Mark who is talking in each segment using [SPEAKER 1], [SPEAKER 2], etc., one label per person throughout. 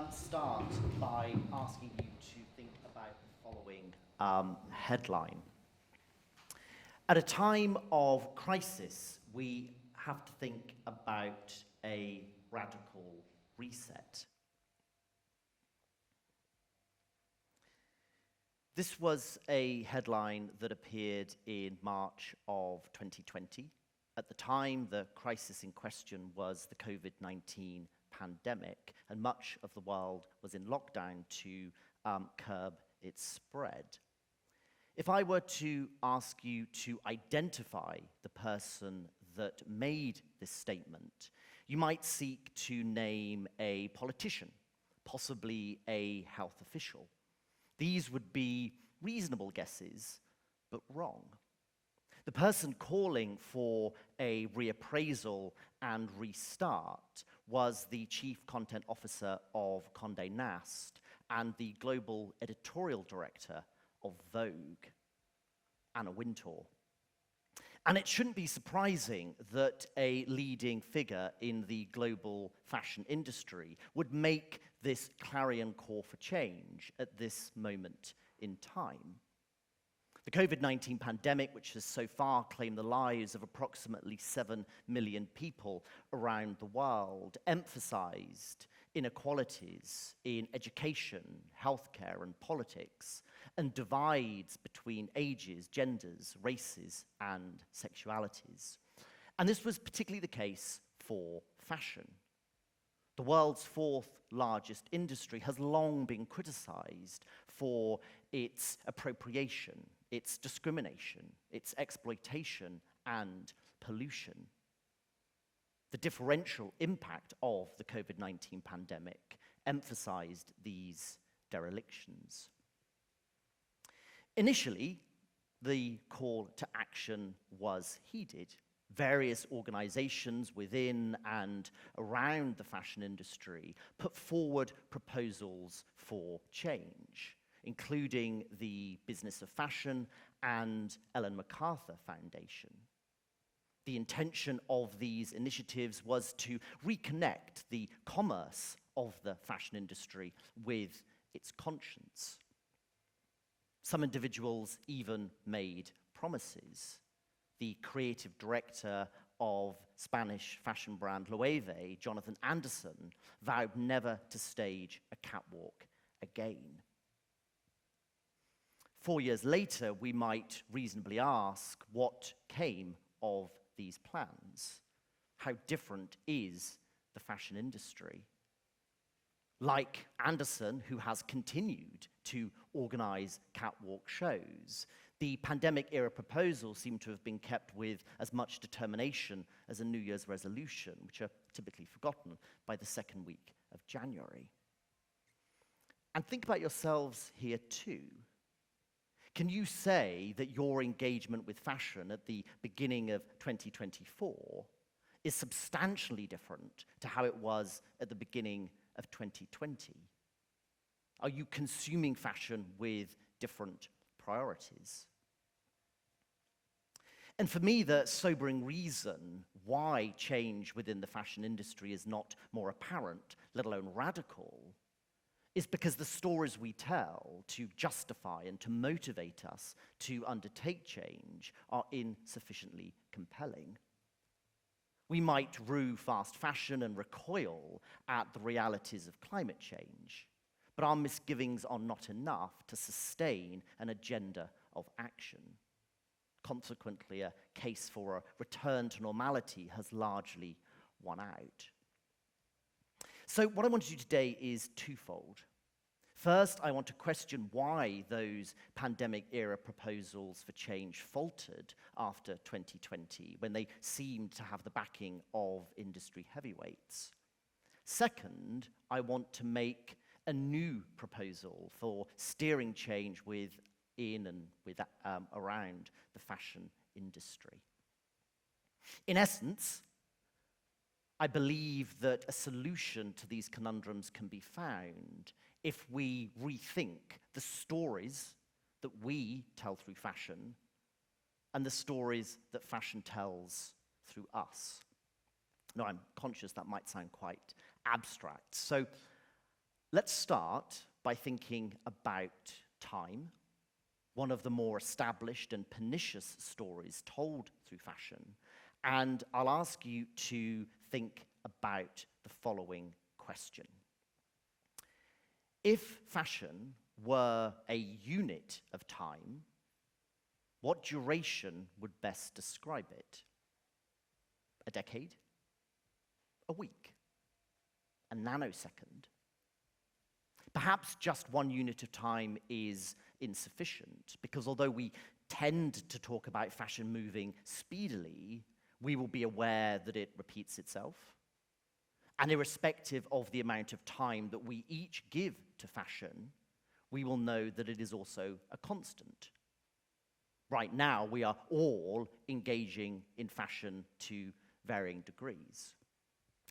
[SPEAKER 1] start by asking you to think about the following headline. At a time of crisis, we have to think about a radical reset. This was a headline that appeared in March of 2020. At the time, the crisis in question was the COVID-19 pandemic, and much of the world was in lockdown to curb its spread. If I were to ask you to identify the person that made this statement, you might seek to name a politician, possibly a health official. These would be reasonable guesses, but wrong. The person calling for a reappraisal and restart was the chief content officer of Condé Nast and the global editorial director of Vogue, Anna Wintour. And it shouldn't be surprising that a leading figure in the global fashion industry would make this clarion call for change at this moment in time. The COVID-19 pandemic, which has so far claimed the lives of approximately 7 million people around the world, emphasized inequalities in education, healthcare, and politics, and divides between ages, genders, races, and sexualities. And this was particularly the case for fashion. The world's fourth largest industry has long been criticized for its appropriation, its discrimination, its exploitation, and pollution. The differential impact of the COVID-19 pandemic emphasized these derelictions. Initially, the call to action was heeded. Various organizations within and around the fashion industry put forward proposals for change, including the Business of Fashion and Ellen MacArthur Foundation. The intention of these initiatives was to reconnect the commerce of the fashion industry with its conscience. Some individuals even made promises. The creative director of Spanish fashion brand Loewe, Jonathan Anderson, vowed never to stage a catwalk again. 4 years later, we might reasonably ask what came of these plans. How different is the fashion industry? Like Anderson, who has continued to organize catwalk shows, the pandemic-era proposals seem to have been kept with as much determination as a New Year's resolution, which are typically forgotten by the second week of January. And think about yourselves here too. Can you say that your engagement with fashion at the beginning of 2024 is substantially different to how it was at the beginning of 2020? Are you consuming fashion with different priorities? And for me, the sobering reason why change within the fashion industry is not more apparent, let alone radical, is because the stories we tell to justify and to motivate us to undertake change are insufficiently compelling. We might rue fast fashion and recoil at the realities of climate change, but our misgivings are not enough to sustain an agenda of action. Consequently, a case for a return to normality has largely won out. So what I want to do today is twofold. First, I want to question why those pandemic-era proposals for change faltered after 2020, when they seemed to have the backing of industry heavyweights. Second, I want to make a new proposal for steering change within and around the fashion industry. In essence, I believe that a solution to these conundrums can be found if we rethink the stories that we tell through fashion and the stories that fashion tells through us. Now, I'm conscious that might sound quite abstract. So Let's start by thinking about time, one of the more established and pernicious stories told through fashion. And I'll ask you to think about the following question. If fashion were a unit of time, what duration would best describe it? A decade? A week? A nanosecond? Perhaps just one unit of time is insufficient, because although we tend to talk about fashion moving speedily, we will be aware that it repeats itself. And irrespective of the amount of time that we each give to fashion, we will know that it is also a constant. Right now, we are all engaging in fashion to varying degrees.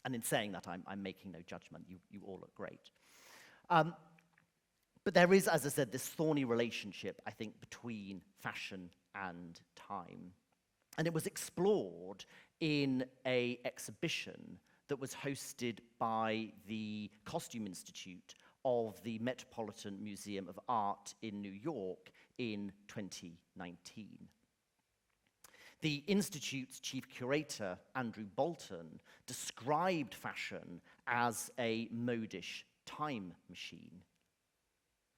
[SPEAKER 1] And in saying that, I'm making no judgment. You all look great. But there is, as I said, this thorny relationship, I think, between fashion and time. And it was explored in an exhibition that was hosted by the Costume Institute of the Metropolitan Museum of Art in New York in 2019. The Institute's chief curator, Andrew Bolton, described fashion as a modish time machine.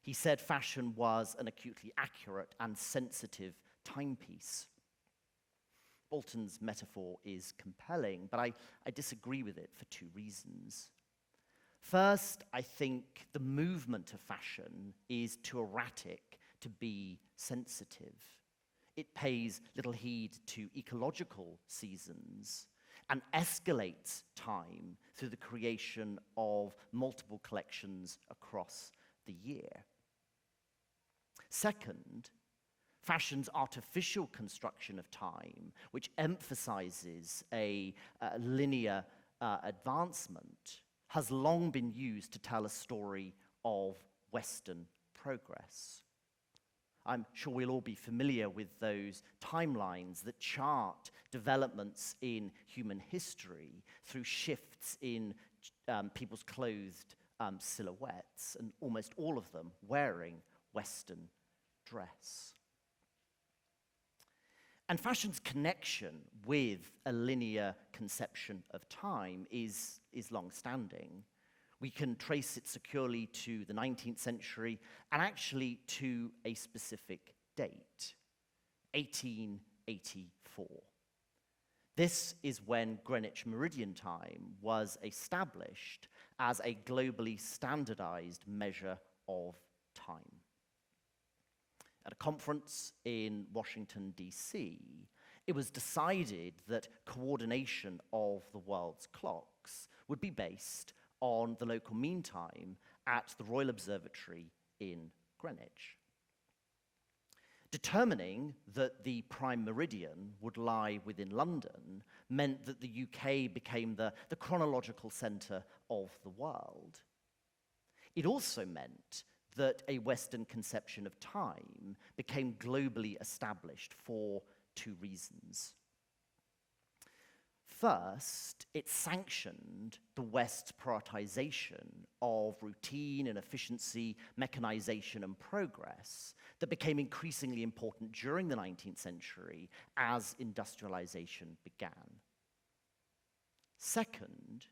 [SPEAKER 1] He said fashion was an acutely accurate and sensitive timepiece. Bolton's metaphor is compelling, but I disagree with it for two reasons. First, I think the movement of fashion is too erratic to be sensitive. It pays little heed to ecological seasons and escalates time through the creation of multiple collections across the year. Second, fashion's artificial construction of time, which emphasizes a linear advancement, has long been used to tell a story of Western progress. I'm sure we'll all be familiar with those timelines that chart developments in human history through shifts in people's clothed silhouettes, and almost all of them wearing Western dress. And fashion's connection with a linear conception of time is long-standing. We can trace it securely to the 19th century and actually to a specific date, 1884. This is when Greenwich Meridian Time was established as a globally standardized measure of time. At a conference in Washington, D.C., it was decided that coordination of the world's clocks would be based on the local mean time at the Royal Observatory in Greenwich. Determining that the prime meridian would lie within London meant that the UK became the chronological centre of the world. It also meant that a Western conception of time became globally established for two reasons. First, it sanctioned the West's prioritization of routine and efficiency, mechanization and progress that became increasingly important during the 19th century as industrialization began. Second,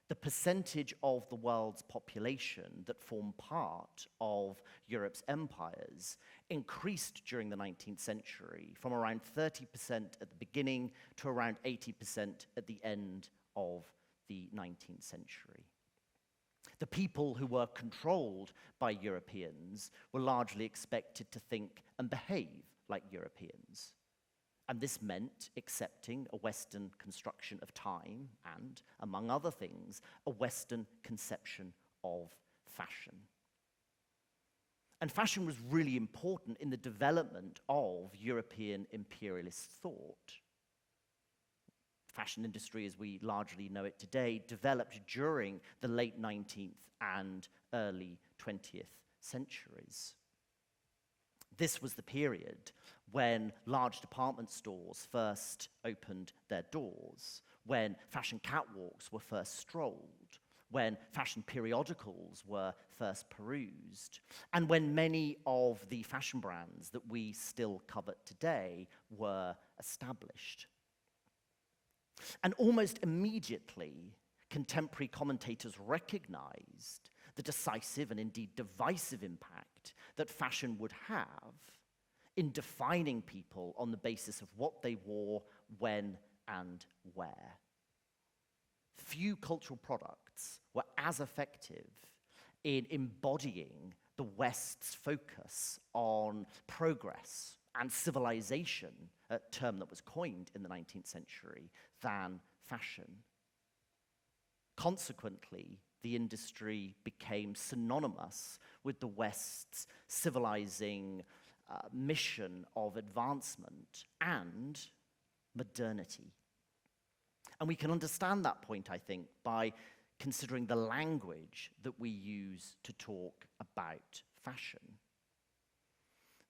[SPEAKER 1] the percentage of the world's population that formed part of Europe's empires increased during the 19th century from around 30% at the beginning to around 80% at the end of the 19th century. The people who were controlled by Europeans were largely expected to think and behave like Europeans. And this meant accepting a Western construction of time and, among other things, a Western conception of fashion. And fashion was really important in the development of European imperialist thought. Fashion industry, as we largely know it today, developed during the late 19th and early 20th centuries. This was the period when large department stores first opened their doors, when fashion catwalks were first strolled, when fashion periodicals were first perused, and when many of the fashion brands that we still covet today were established. And almost immediately, contemporary commentators recognized the decisive and indeed divisive impact that fashion would have in defining people on the basis of what they wore, when, and where. Few cultural products were as effective in embodying the West's focus on progress and civilization, a term that was coined in the 19th century, than fashion. Consequently, the industry became synonymous with the West's civilizing mission of advancement and modernity. And we can understand that point, I think, by considering the language that we use to talk about fashion.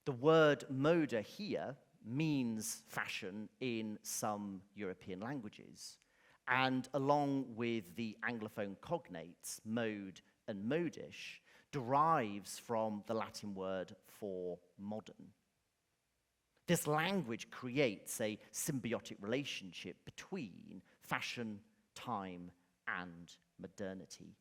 [SPEAKER 1] The word moda here means fashion in some European languages, and along with the Anglophone cognates, mode and modish, derives from the Latin word for modern. This language creates a symbiotic relationship between fashion, time, and modernity.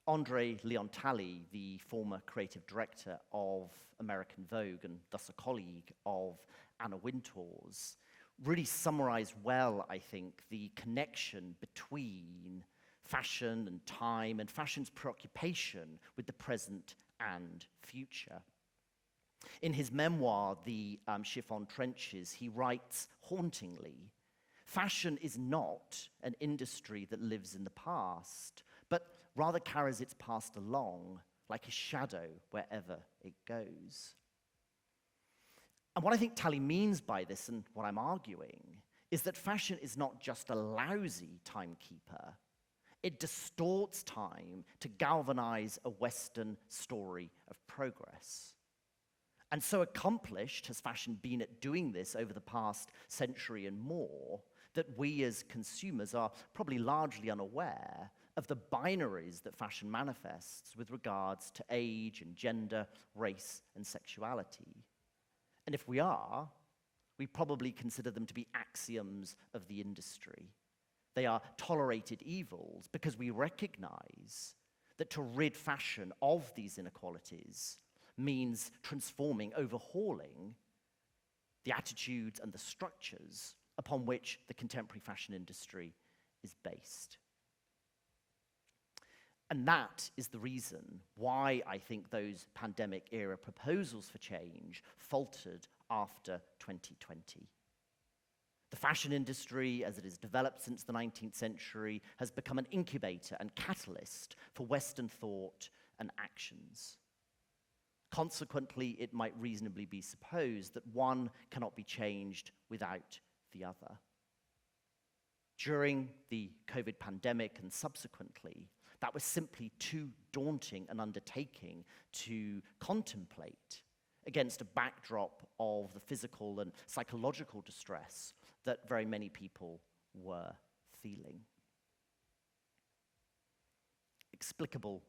[SPEAKER 1] Andre Leontali, the former creative director of American Vogue and thus a colleague of Anna Wintour's, really summarized well, I think, the connection between fashion and time and fashion's preoccupation with the present and future. In his memoir, The Chiffon Trenches, he writes hauntingly, "Fashion is not an industry that lives in the past, but rather carries its past along like a shadow wherever it goes." And what I think Talley means by this, and what I'm arguing, is that fashion is not just a lousy timekeeper. It distorts time to galvanize a Western story of progress. And so accomplished has fashion been at doing this over the past century and more, that we as consumers are probably largely unaware of the binaries that fashion manifests with regards to age and gender, race and sexuality. And if we are, we probably consider them to be axioms of the industry. They are tolerated evils because we recognize that to rid fashion of these inequalities means transforming, overhauling the attitudes and the structures upon which the contemporary fashion industry is based. And that is the reason why I think those pandemic-era proposals for change faltered after 2020. The fashion industry, as it has developed since the 19th century, has become an incubator and catalyst for Western thought and actions. Consequently, it might reasonably be supposed that one cannot be changed without the other. During the COVID pandemic and subsequently, that was simply too daunting an undertaking to contemplate against a backdrop of the physical and psychological distress that very many people were feeling. Explicable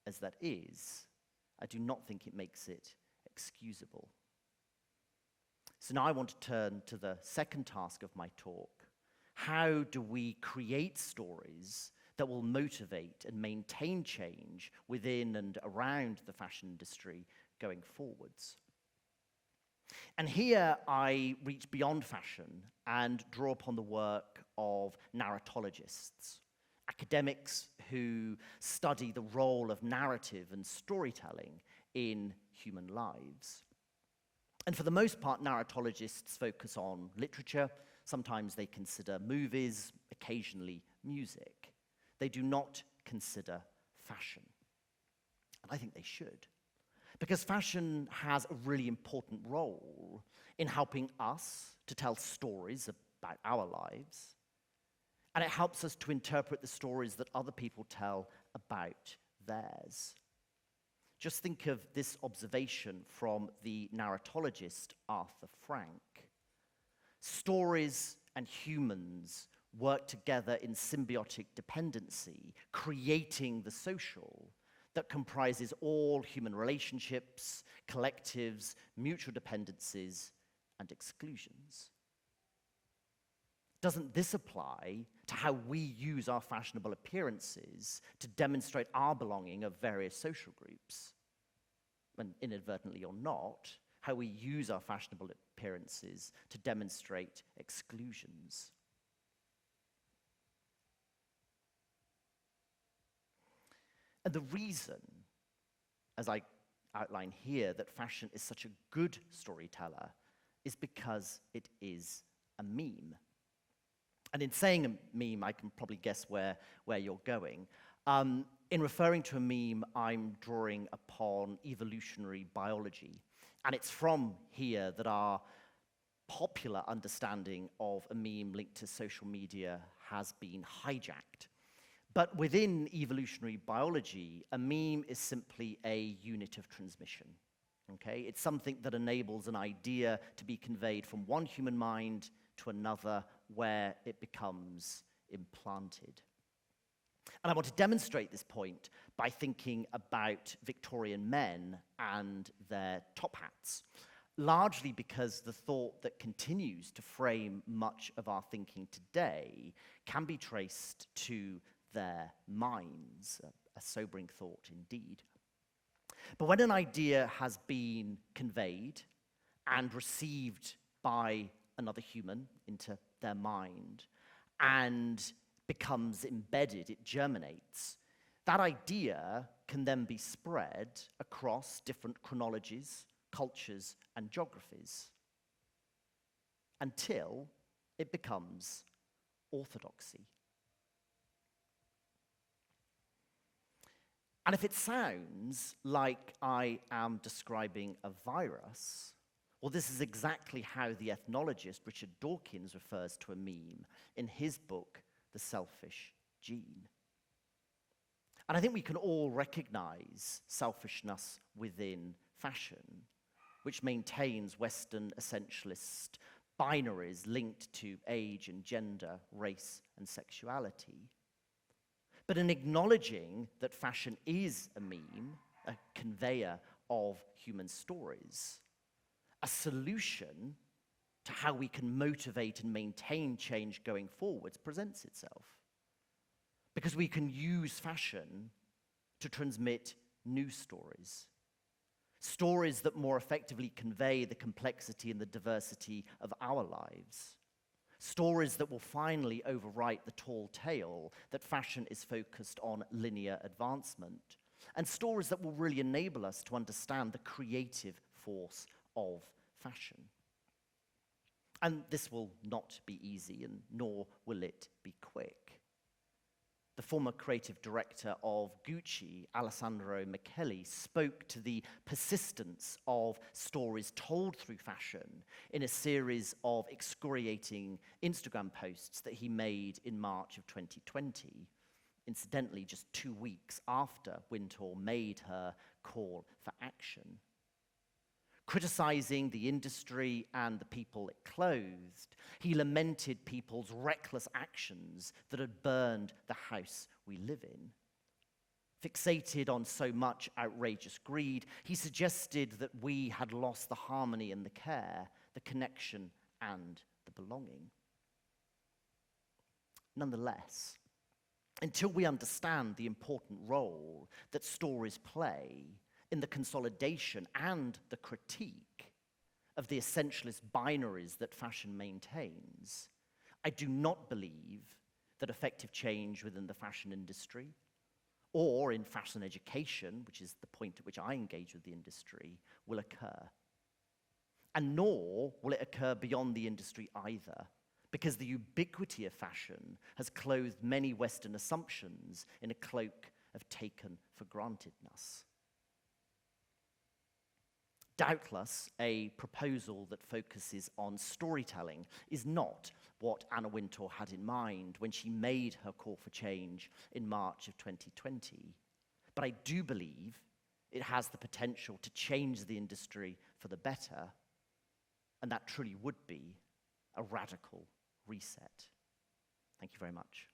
[SPEAKER 1] as that is, I do not think it makes it excusable. So now I want to turn to the second task of my talk. How do we create stories that will motivate and maintain change within and around the fashion industry going forwards? And here I reach beyond fashion and draw upon the work of narratologists, academics who study the role of narrative and storytelling in human lives. And for the most part, narratologists focus on literature. Sometimes they consider movies, occasionally music. They do not consider fashion. And I think they should. Because fashion has a really important role in helping us to tell stories about our lives. And it helps us to interpret the stories that other people tell about theirs. Just think of this observation from the narratologist Arthur Frank. Stories and humans work together in symbiotic dependency, creating the social that comprises all human relationships, collectives, mutual dependencies, and exclusions. Doesn't this apply to how we use our fashionable appearances to demonstrate our belonging of various social groups? And inadvertently or not, how we use our fashionable appearances to demonstrate exclusions. And the reason, as I outline here, that fashion is such a good storyteller is because it is a meme. And in saying a meme, I can probably guess where you're going. In referring to a meme, I'm drawing upon evolutionary biology. And it's from here that our popular understanding of a meme linked to social media has been hijacked. But within evolutionary biology, a meme is simply a unit of transmission. Okay? It's something that enables an idea to be conveyed from one human mind to another where it becomes implanted. And I want to demonstrate this point by thinking about Victorian men and their top hats, largely because the thought that continues to frame much of our thinking today can be traced to their minds, a sobering thought indeed. But when an idea has been conveyed and received by another human into their mind and becomes embedded, it germinates, that idea can then be spread across different chronologies, cultures, and geographies until it becomes orthodoxy. And if it sounds like I am describing a virus, well, this is exactly how the ethnologist Richard Dawkins refers to a meme in his book, The Selfish Gene. And I think we can all recognize selfishness within fashion, which maintains Western essentialist binaries linked to age and gender, race and sexuality. But in acknowledging that fashion is a meme, a conveyor of human stories, a solution to how we can motivate and maintain change going forwards presents itself. Because we can use fashion to transmit new stories. Stories that more effectively convey the complexity and the diversity of our lives. Stories that will finally overwrite the tall tale that fashion is focused on linear advancement. And stories that will really enable us to understand the creative force of fashion. And this will not be easy, and nor will it be quick. The former creative director of Gucci, Alessandro Michele, spoke to the persistence of stories told through fashion in a series of excoriating Instagram posts that he made in March of 2020, incidentally just 2 weeks after Wintour made her call for action. Criticizing the industry and the people it clothed, he lamented people's reckless actions that had burned the house we live in. Fixated on so much outrageous greed, he suggested that we had lost the harmony and the care, the connection and the belonging. Nonetheless, until we understand the important role that stories play in the consolidation and the critique of the essentialist binaries that fashion maintains, I do not believe that effective change within the fashion industry or in fashion education, which is the point at which I engage with the industry, will occur. And nor will it occur beyond the industry either, because the ubiquity of fashion has clothed many Western assumptions in a cloak of taken for grantedness. Doubtless, a proposal that focuses on storytelling is not what Anna Wintour had in mind when she made her call for change in March of 2020. But I do believe it has the potential to change the industry for the better, and that truly would be a radical reset. Thank you very much.